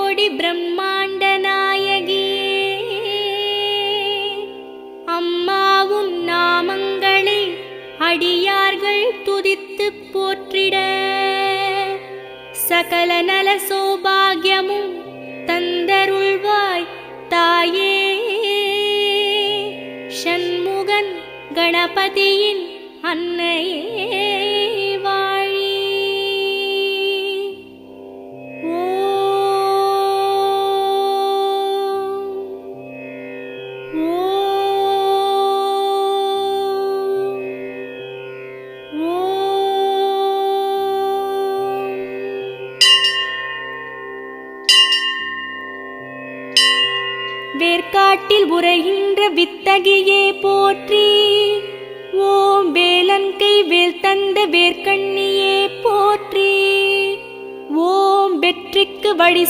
கோடி பிரம்மாண்ட நாயகியே, அம்மாவும் நாமங்களை அடியார்கள் துதித்துப் போற்றிட சகல நல சௌபாகியமும் தந்தருள்வாய் தாயே. ஷண்முகன் கணபதியின் அன்னையே வாழி. வேர்க்காட்டில் உரைகின்ற வித்தகியே போற்றி. ஓம் வேலன்கை வேல் தந்த வேர்க்கண்ணியே போற்றி. ஓம் வெற்றிக்கு வழி